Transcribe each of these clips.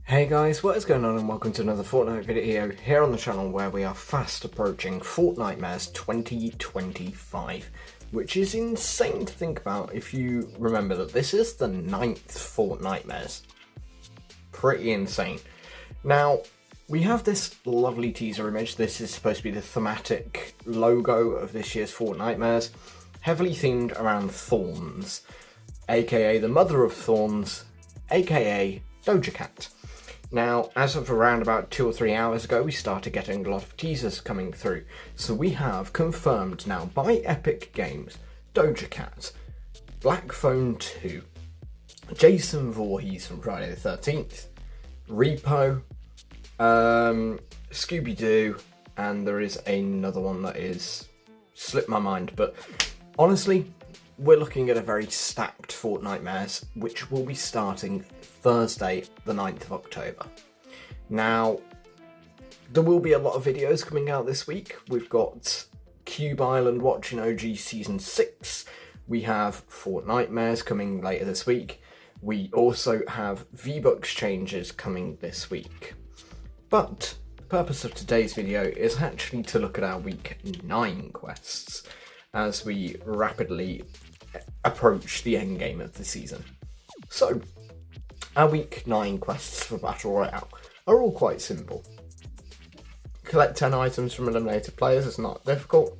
Hey guys, what is going on and welcome to another Fortnite video here on the channel where we are fast approaching Fortnitemares 2025, which is insane to think about if you remember that this is the 9th Fortnitemares. Pretty insane. Now, we have this lovely teaser image. This is supposed to be the thematic logo of this year's Fortnitemares, heavily themed around thorns, aka the mother of thorns, aka Doja Cat. Now, as of around about 2 or 3 hours ago, we started getting a lot of teasers coming through. So we have confirmed now by Epic Games, Doja Cat, Black Phone 2, Jason Voorhees from Friday the 13th, Repo, Scooby-Doo, and there is another one that is slipped my mind. But honestly, we're looking at a very stacked Fortnitemares, which will be starting Thursday, the 9th of October. Now, there will be a lot of videos coming out this week. We've got Cube Island Watching OG Season 6. We have Fortnitemares coming later this week. We also have V-Bucks changes coming this week. But the purpose of today's video is actually to look at our Week 9 quests as we rapidly approach the end game of the season. So, our Week 9 quests for Battle Royale are all quite simple. Collect 10 items from eliminated players, it's not difficult.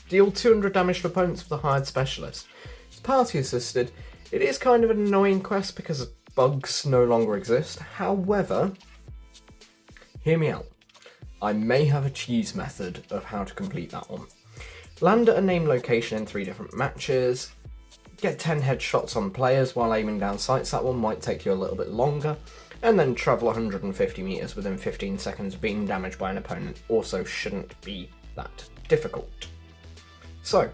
Deal 200 damage to opponents with a hired specialist. It's party assisted. It is kind of an annoying quest because bugs no longer exist. However, hear me out. I may have a cheese method of how to complete that one. Land at a named location in 3 different matches. Get 10 headshots on players while aiming down sights. That one might take you a little bit longer. And then travel 150 meters within 15 seconds of being damaged by an opponent. Also shouldn't be that difficult. So,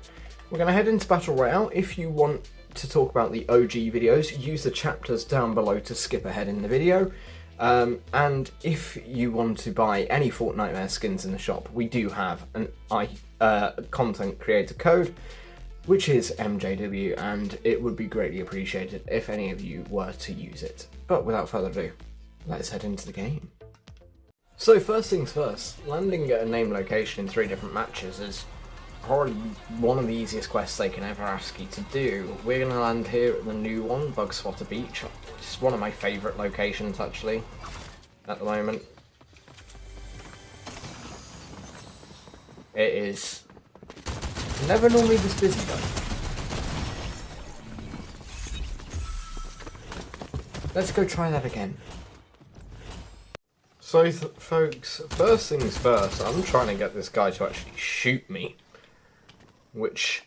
we're going to head into Battle Royale. If you want to talk about the OG videos, use the chapters down below to skip ahead in the video. And if you want to buy any Fortnitemares skins in the shop, we do have an content creator code, which is MJW, and it would be greatly appreciated if any of you were to use it. But without further ado, let's head into the game. So first things first, landing at a named location in 3 different matches is probably one of the easiest quests they can ever ask you to do. We're going to land here at the new one, Bugswatter Beach. It's one of my favourite locations actually, at the moment. It is never normally this busy though. Let's go try that again. So folks, first things first, I'm trying to get this guy to actually shoot me, which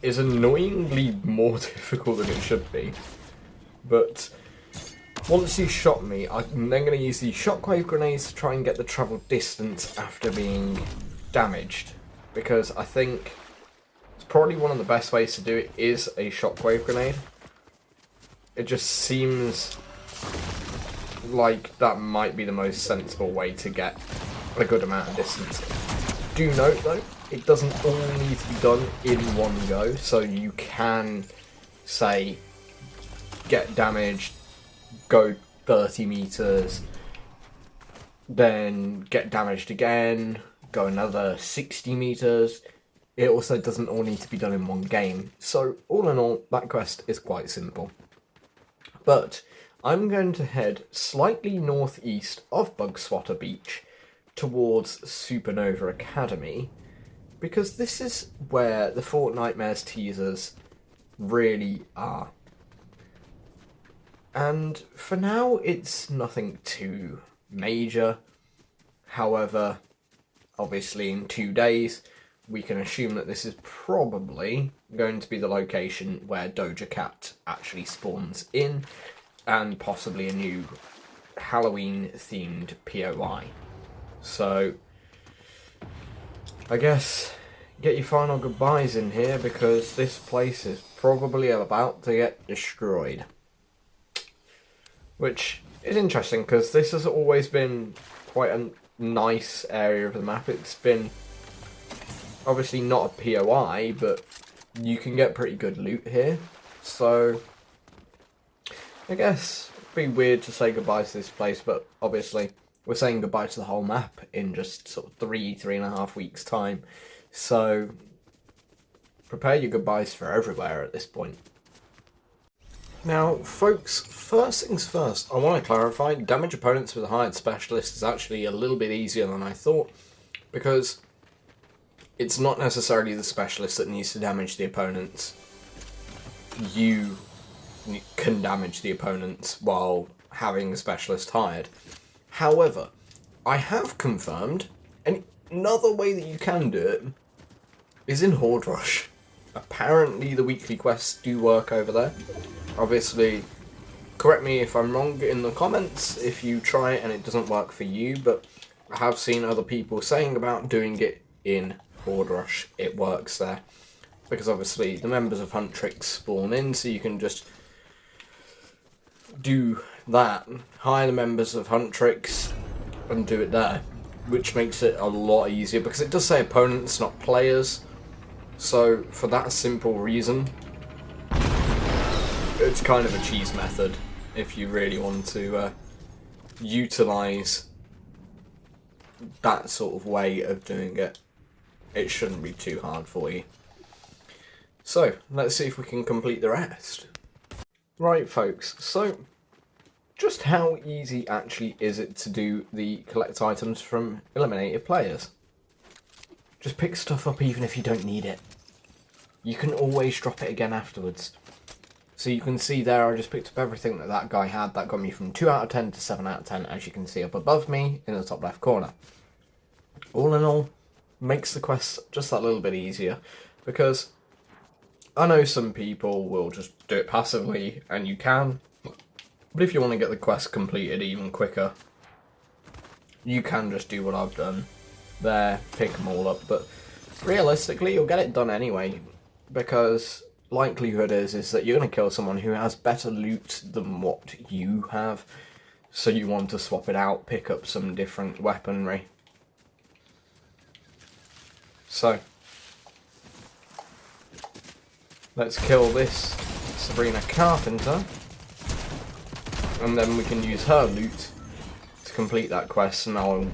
is annoyingly more difficult than it should be. But once he shot me, I'm then going to use the shockwave grenades to try and get the travel distance after being damaged. Because I think it's probably one of the best ways to do it is a shockwave grenade. It just seems like that might be the most sensible way to get a good amount of distance. Do note though, it doesn't all need to be done in one go, so you can, say, get damaged, go 30 meters, then get damaged again, go another 60 meters. It also doesn't all need to be done in one game. So all in all, that quest is quite simple. But I'm going to head slightly northeast of Bugswatter Beach towards Supernova Academy, because this is where the Fortnitemares teasers really are. And for now, it's nothing too major. However, obviously in 2 days, we can assume that this is probably going to be the location where Doja Cat actually spawns in, and possibly a new Halloween-themed POI. So, I guess get your final goodbyes in here, because this place is probably about to get destroyed. Which is interesting, because this has always been quite a nice area of the map. It's been obviously not a POI, but you can get pretty good loot here. So I guess be weird to say goodbye to this place, but obviously we're saying goodbye to the whole map in just sort of 3.5 weeks time. So prepare your goodbyes for everywhere at this point. Now, folks, first things first, I want to clarify, damage opponents with a hired specialist is actually a little bit easier than I thought, because it's not necessarily the specialist that needs to damage the opponents. You can damage the opponents while having a specialist hired. However, I have confirmed, and another way that you can do it is in Horde Rush. Apparently the weekly quests do work over there. Obviously, correct me if I'm wrong in the comments if you try it and it doesn't work for you, but I have seen other people saying about doing it in Horde Rush. It works there. Because obviously the members of Huntrix spawn in, so you can just do that, hire the members of Huntrix and do it there, which makes it a lot easier because it does say opponents, not players. So for that simple reason, it's kind of a cheese method if you really want to utilise that sort of way of doing it. It shouldn't be too hard for you. So, let's see if we can complete the rest. Right, folks, so just how easy actually is it to do the collect items from eliminated players? Just pick stuff up even if you don't need it. You can always drop it again afterwards. So you can see there I just picked up everything that that guy had. That got me from 2 out of 10 to 7 out of 10, as you can see up above me in the top left corner. All in all, makes the quest just that little bit easier, because I know some people will just do it passively, and you can, but if you want to get the quest completed even quicker, you can just do what I've done there, pick them all up, but realistically you'll get it done anyway, because likelihood is that you're going to kill someone who has better loot than what you have, so you want to swap it out, pick up some different weaponry. So, let's kill this Sabrina Carpenter, and then we can use her loot to complete that quest, and I'll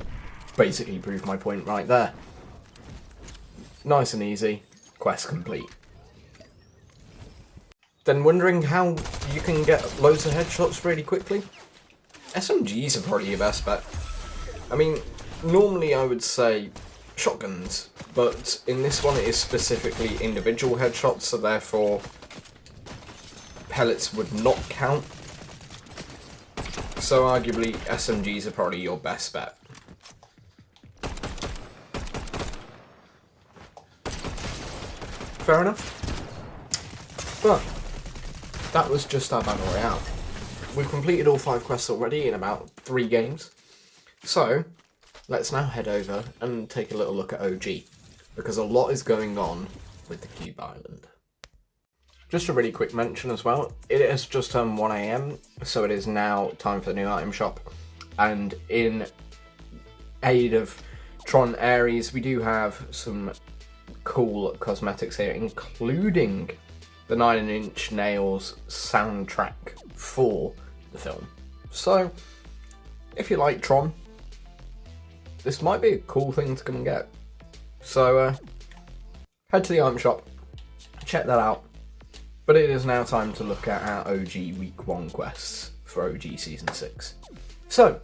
basically prove my point right there. Nice and easy, quest complete. Then wondering how you can get loads of headshots really quickly? SMGs are probably your best bet. I mean, normally I would say shotguns, but in this one it is specifically individual headshots, so therefore pellets would not count. So arguably SMGs are probably your best bet. Fair enough. But that was just our Battle Royale. We've completed all 5 quests already in about 3 games. So, let's now head over and take a little look at OG, because a lot is going on with the Cube Island. Just a really quick mention as well, it has just turned 1 AM, so it is now time for the new item shop. And in aid of Tron ARES, we do have some cool cosmetics here, including the 9 Inch Nails soundtrack for the film. So, if you like Tron, this might be a cool thing to come and get. So, head to the item shop, check that out. But it is now time to look at our OG Week 1 quests for OG Season 6. So,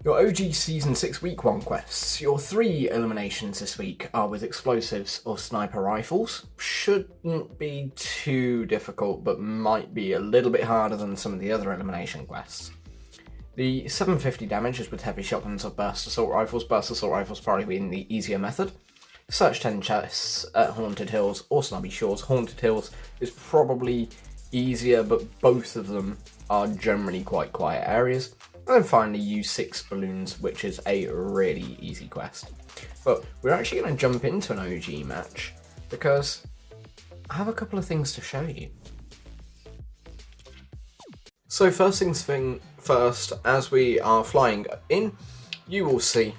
your OG Season 6 Week 1 quests. Your 3 eliminations this week are with explosives or sniper rifles. Shouldn't be too difficult, but might be a little bit harder than some of the other elimination quests. The 750 damage is with heavy shotguns or burst assault rifles. Burst assault rifles probably being the easier method. Search 10 chests at Haunted Hills or Snobby Shores. Haunted Hills is probably easier, but both of them are generally quite quiet areas. And then finally use 6 balloons, which is a really easy quest. But we're actually going to jump into an OG match, because I have a couple of things to show you. So first things first, as we are flying in, you will see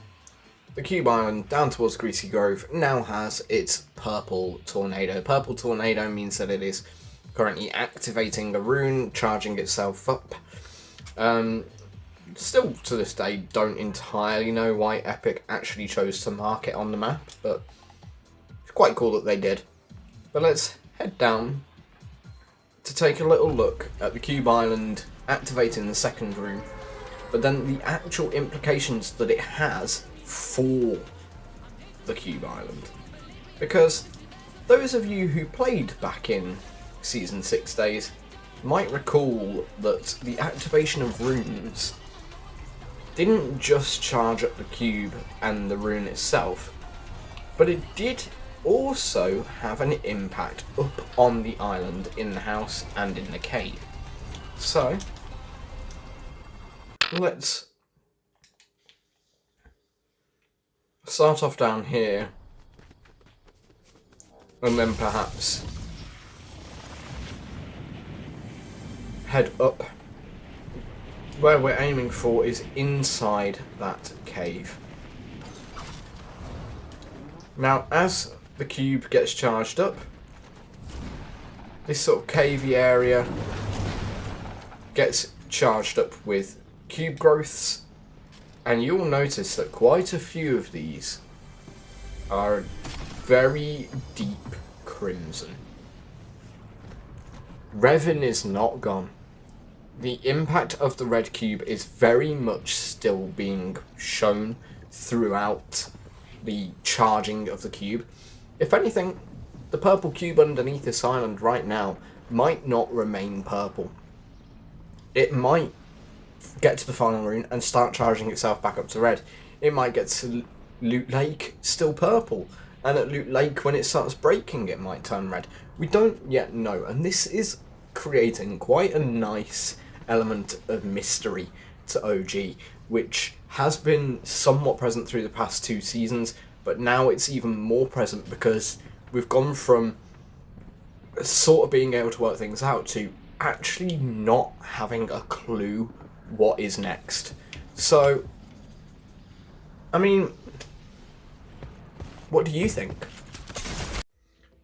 the Cube Island down towards Greasy Grove now has its purple tornado. Purple tornado means that it is currently activating a rune, charging itself up. Still to this day don't entirely know why Epic actually chose to mark it on the map, but it's quite cool that they did. But let's head down to take a little look at the Cube Island activating the second room, but then the actual implications that it has for the Cube Island. Because those of you who played back in Season 6 days might recall that the activation of rooms didn't just charge up the cube and the rune itself, but it did also have an impact up on the island, in the house and in the cave. So let's start off down here and then perhaps head up. Where we're aiming for is inside that cave. Now, as the cube gets charged up, this sort of cavey area gets charged up with cube growths, and you'll notice that quite a few of these are very deep crimson. Revan is not gone. The impact of the red cube is very much still being shown throughout the charging of the cube. If anything, the purple cube underneath this island right now might not remain purple. It might get to the final rune and start charging itself back up to red. It might get to Loot Lake still purple, and at Loot Lake when it starts breaking it might turn red. We don't yet know, and this is creating quite a nice element of mystery to OG, which has been somewhat present through the past 2 seasons, but now it's even more present because we've gone from sort of being able to work things out to actually not having a clue what is next. So, I mean, what do you think?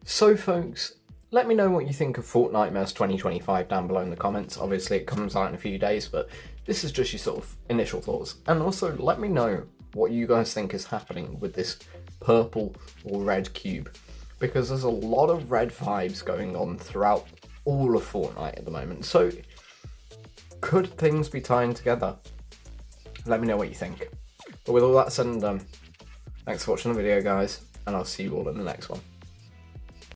So folks, let me know what you think of Fortnitemares 2025 down below in the comments. Obviously it comes out in a few days, but this is just your sort of initial thoughts. And also let me know what you guys think is happening with this purple or red cube, because there's a lot of red vibes going on throughout all of Fortnite at the moment. So could things be tying together? Let me know what you think. But with all that said and done, thanks for watching the video guys, and I'll see you all in the next one.